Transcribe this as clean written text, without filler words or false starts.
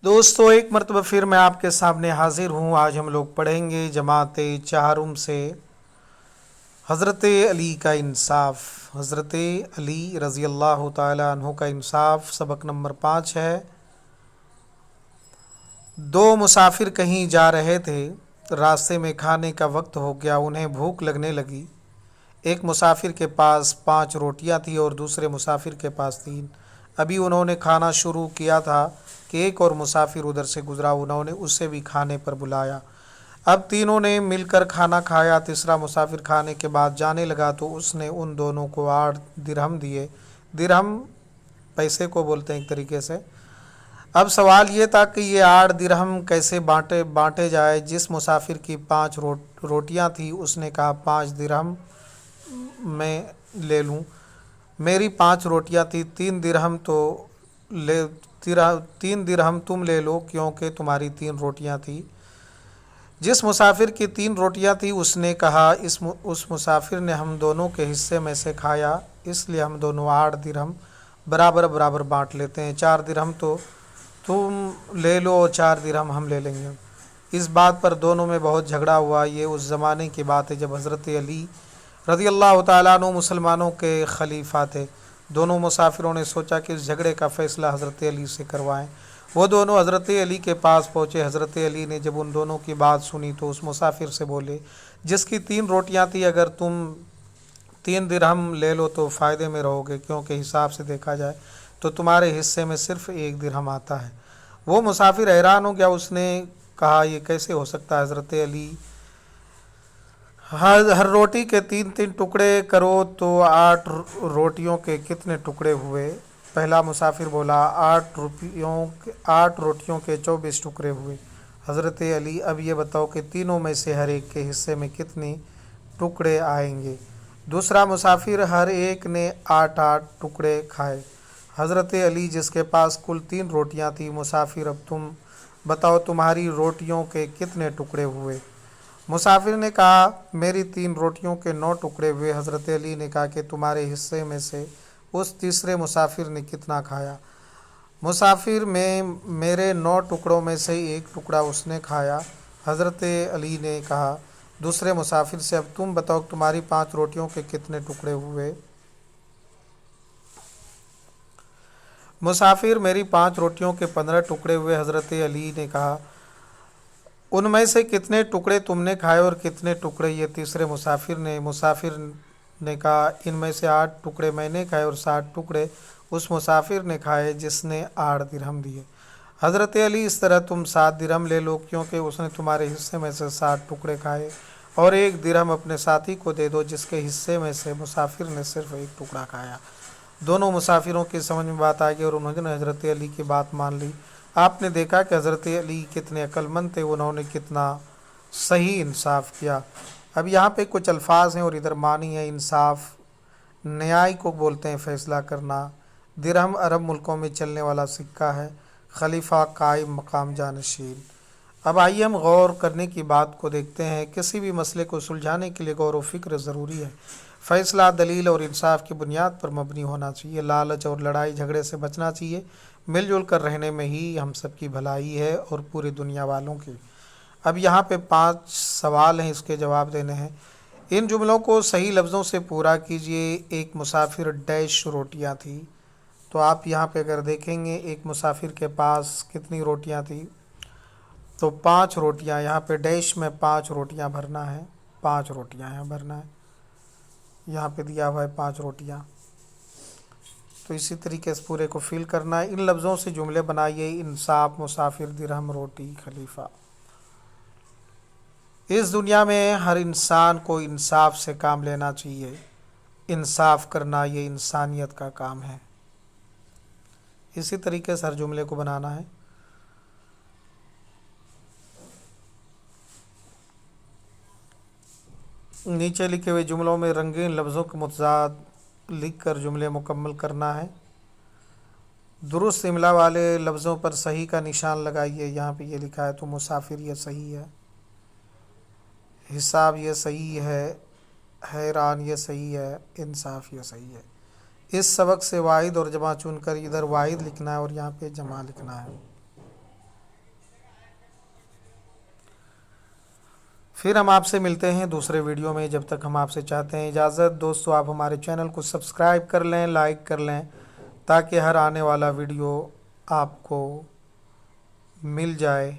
दोस्तों, एक मरतबा फिर मैं आपके सामने हाजिर हूँ। आज हम लोग पढ़ेंगे जमात चाहरुम से हज़रत अली का इंसाफ। हज़रत अली रज़ी अल्लाह ताला अन्हु का इंसाफ सबक नंबर 5 है। दो मुसाफिर कहीं जा रहे थे। रास्ते में खाने का वक्त हो गया, उन्हें भूख लगने लगी। एक मुसाफिर के पास 5 रोटियां थी और दूसरे मुसाफिर के पास 3। अभी उन्होंने खाना शुरू किया था कि एक और मुसाफिर उधर से गुजरा। उन्होंने उसे भी खाने पर बुलाया। अब तीनों ने मिलकर खाना खाया। तीसरा मुसाफिर खाने के बाद जाने लगा तो उसने उन दोनों को 8 दिरहम दिए। दिरहम पैसे को बोलते हैं एक तरीके से। अब सवाल ये था कि ये 8 दिरहम कैसे बांटे बांटे जाए। जिस मुसाफिर की 5 रोटियां थी उसने कहा, 5 दिरहम मैं ले लूँ। मेरी 5 रोटियां थी, 3 दिरहम तो ले 3 दिरहम तुम ले लो क्योंकि तुम्हारी 3 रोटियां थी। जिस मुसाफिर की 3 रोटियां थी उसने कहा, उस मुसाफिर ने हम दोनों के हिस्से में से खाया, इसलिए हम दोनों 8 दिरहम बराबर बराबर बांट लेते हैं। 4 दिरहम तो तुम ले लो और 4 दिरहम हम ले लेंगे। इस बात पर दोनों में बहुत झगड़ा हुआ। ये उस ज़माने की बात है जब हज़रत अली रज़ी अल्लाह ताला अन्हु मुसलमानों के खलीफा थे। दोनों मुसाफिरों ने सोचा कि इस झगड़े का फ़ैसला हज़रत अली से करवाएं। वो दोनों हज़रत अली के पास पहुँचे। हज़रत अली ने जब उन दोनों की बात सुनी तो उस मुसाफिर से बोले, जिसकी 3 रोटियां थी, अगर तुम 3 दिरहम ले लो तो फ़ायदे में रहोगे, क्योंकि हिसाब से देखा जाए तो तुम्हारे हिस्से में सिर्फ़ 1 दिरहम आता है। वो मुसाफिर हैरान हो गया। उसने कहा, ये कैसे हो सकता है हज़रत अली? हर रोटी के 3 3 टुकड़े करो तो 8 रोटियों के कितने टुकड़े हुए? पहला मुसाफिर बोला, 8 रोटियों के 24 टुकड़े हुए। हज़रत अली, अब ये बताओ कि तीनों में से हर एक के हिस्से में कितने टुकड़े आएंगे? दूसरा मुसाफिर, हर एक ने 8 8 टुकड़े खाए। हज़रत अली, जिसके पास कुल 3 रोटियां थी, मुसाफिर, अब तुम बताओ तुम्हारी रोटियों के कितने टुकड़े हुए? मुसाफिर ने कहा, मेरी 3 रोटियों के 9 टुकड़े हुए। हज़रत अली ने कहा कि तुम्हारे हिस्से में से उस तीसरे मुसाफिर ने कितना खाया? मुसाफिर में, मेरे 9 टुकड़ों में से 1 टुकड़ा उसने खाया। हज़रत अली ने कहा दूसरे मुसाफिर से, अब तुम बताओ तुम्हारी 5 रोटियों के कितने टुकड़े हुए? मुसाफिर, मेरी 5 रोटियों के 15 टुकड़े हुए। हज़रत अली ने कहा, उनमें से कितने टुकड़े तुमने खाए और कितने टुकड़े ये तीसरे मुसाफिर ने? मुसाफिर ने कहा, इनमें से 8 टुकड़े मैंने खाए और 60 टुकड़े उस मुसाफिर ने खाए जिसने 8 दिरहम दिए। हज़रत अली, इस तरह तुम 7 दिरहम ले लो, क्योंकि उसने तुम्हारे हिस्से में से 60 टुकड़े खाए, और 1 दिरहम अपने साथी को दे दो जिसके हिस्से में से मुसाफिर ने सिर्फ 1 टुकड़ा खाया। दोनों मुसाफिरों की समझ में बात आ गई और उन्होंने हज़रत अली की बात मान ली। आपने देखा कि हज़रत अली कितने अक्लमंद थे, उन्होंने कितना सही इंसाफ किया। अब यहाँ पे कुछ अल्फाज हैं और इधर मानी है। इंसाफ न्याय को बोलते हैं, फ़ैसला करना। दिरहम अरब मुल्कों में चलने वाला सिक्का है। खलीफा, कायम मकाम जानशीन। अब आइए हम गौर करने की बात को देखते हैं। किसी भी मसले को सुलझाने के लिए गौर व फिक्र ज़रूरी है। फ़ैसला दलील और इंसाफ की बुनियाद पर मबनी होना चाहिए। लालच और लड़ाई झगड़े से बचना चाहिए। मिलजुल कर रहने में ही हम सब की भलाई है और पूरी दुनिया वालों की। अब यहाँ पे 5 सवाल हैं, इसके जवाब देने हैं। इन जुमलों को सही लफ्ज़ों से पूरा कीजिए। एक मुसाफिर डैश रोटियां थी। तो आप यहाँ पे अगर देखेंगे, एक मुसाफिर के पास कितनी रोटियां थी? तो 5 रोटियां। यहाँ पे डैश में 5 रोटियां भरना है। 5 रोटियां यहाँ भरना है। यहाँ पे दिया हुआ है 5 रोटियां। तो इसी तरीके से पूरे को फिल करना है। इन लफ्ज़ों से जुमले बनाइए। इंसाफ, मुसाफिर, दिरहम, रोटी, खलीफा। इस दुनिया में हर इंसान को इंसाफ से काम लेना चाहिए। इंसाफ करना ये इंसानियत का काम है। इसी तरीके से हर जुमले को बनाना है। नीचे लिखे हुए जुमलों में रंगीन लफ्ज़ों के मुतज़ाद लिख कर जुमले मुकम्मल करना है। दुरुस्त इमला वाले लफ्ज़ों पर सही का निशान लगाइए। यहाँ पे ये लिखा है तो मुसाफिर ये सही है, हिसाब ये सही है, हैरान ये सही है, इंसाफ ये सही है। इस सबक से वाहिद और जमा चुनकर इधर वाहिद लिखना है और यहाँ पे जमा लिखना है। پھر ہم آپ سے ملتے ہیں دوسرے ویڈیو میں، جب تک ہم آپ سے چاہتے ہیں اجازت۔ دوستو آپ ہمارے چینل کو سبسکرائب کر لیں، لائک کر لیں، تاکہ ہر آنے والا ویڈیو آپ کو مل جائے۔